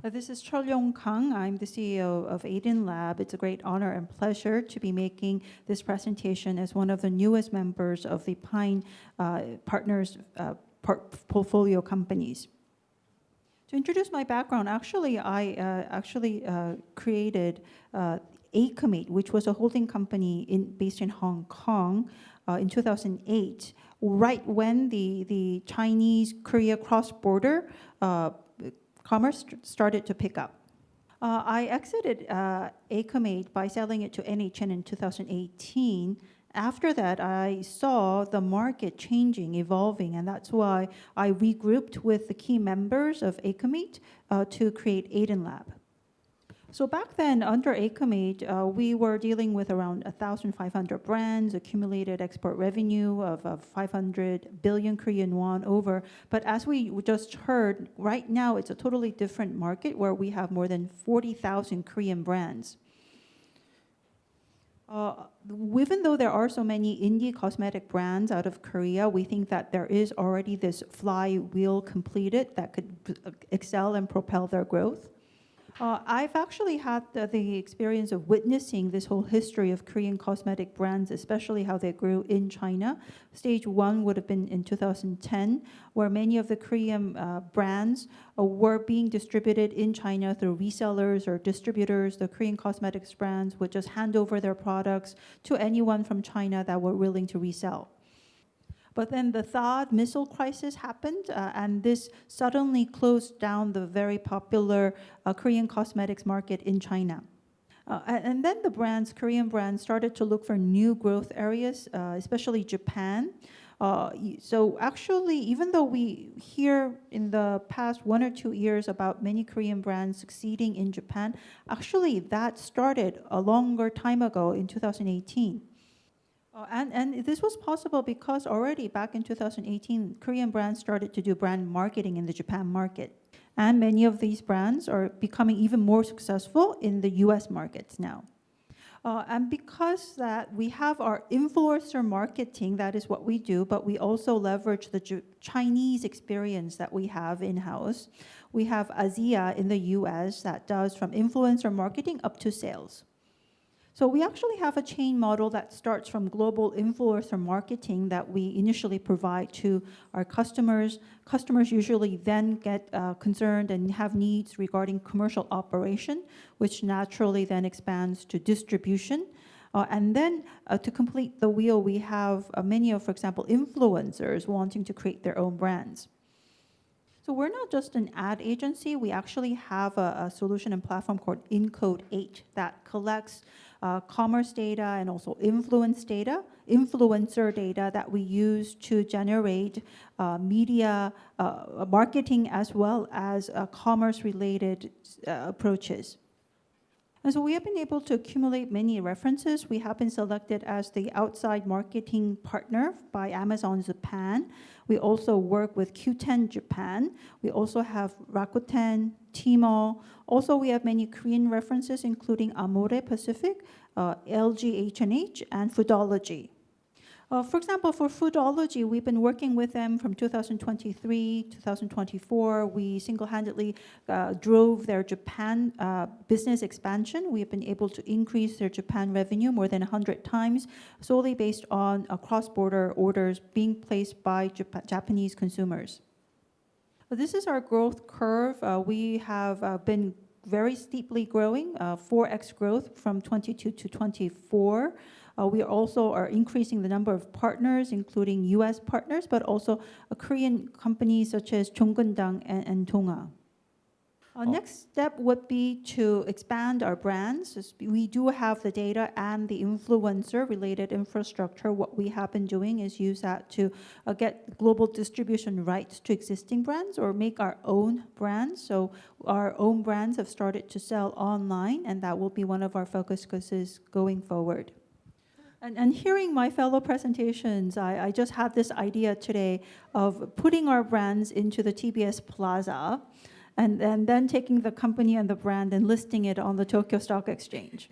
This is Cheol Kang. I'm the CEO of Aiden Lab. It's a great honor and pleasure to be making this presentation as one of the newest members of the Pine Partners portfolio companies. To introduce my background, I created Acomate, which was a holding company based in Hong Kong in 2008, right when the Chinese-Korea cross-border commerce started to pick up. I exited Acomate by selling it to NHN in 2018. After that, I saw the market changing, evolving, and that's why I regrouped with the key members of Acomate to create Aiden Lab. So back then, under Acomate, we were dealing with around 1,500 brands, accumulated export revenue of 500 billion Korean won over. But as we just heard, right now it's a totally different market where we have more than 40,000 Korean brands. Even though there are so many indie cosmetic brands out of Korea, we think that there is already this flywheel completed that could excel and propel their growth. I've actually had the experience of witnessing this whole history of Korean cosmetic brands, especially how they grew in China. Stage one would have been in 2010, where many of the Korean brands were being distributed in China through resellers or distributors. The Korean cosmetics brands would just hand over their products to anyone from China that were willing to resell. But then the THAAD missile crisis happened, and this suddenly closed down the very popular Korean cosmetics market in China. And then the Korean brands, started to look for new growth areas, especially Japan. So actually, even though we hear in the past 1 or 2 years about many Korean brands succeeding in Japan, actually that started a longer time ago in 2018. And this was possible because already back in 2018, Korean brands started to do brand marketing in the Japan market. And many of these brands are becoming even more successful in the US markets now. And because that we have our influencer marketing, that is what we do, but we also leverage the Chinese experience that we have in-house. We have Asia in the US that does from influencer marketing up to sales. So we actually have a chain model that starts from global influencer marketing that we initially provide to our customers. Customers usually then get concerned and have needs regarding commercial operation, which naturally then expands to distribution. And then to complete the wheel, we have many of, for example, influencers wanting to create their own brands. So we're not just an ad agency. We actually have a solution and platform called Encode8 that collects commerce data and also influencer data that we use to generate media marketing as well as commerce-related approaches. And so we have been able to accumulate many references. We have been selected as the outside marketing partner by Amazon Japan. We also work with Q10 Japan. We also have Rakuten, Tmall. Also, we have many Korean references, including Amore Pacific, LG H&H, and Foodology. For example, for Foodology, we've been working with them from 2023, 2024. We single-handedly drove their Japan business expansion. We have been able to increase their Japan revenue more than 100 times, solely based on cross-border orders being placed by Japanese consumers. This is our growth curve. We have been very steeply growing, 4x growth from 22 to 24. We also are increasing the number of partners, including US partners, but also Korean companies such as Jonggundang and Donga. Next step would be to expand our brands. We do have the data and the influencer-related infrastructure. What we have been doing is use that to get global distribution rights to existing brands or make our own brands. So our own brands have started to sell online, and that will be one of our focuses going forward. And hearing my fellow presentations, I just had this idea today of putting our brands into the TBS Plaza and then taking the company and the brand and listing it on the Tokyo Stock Exchange.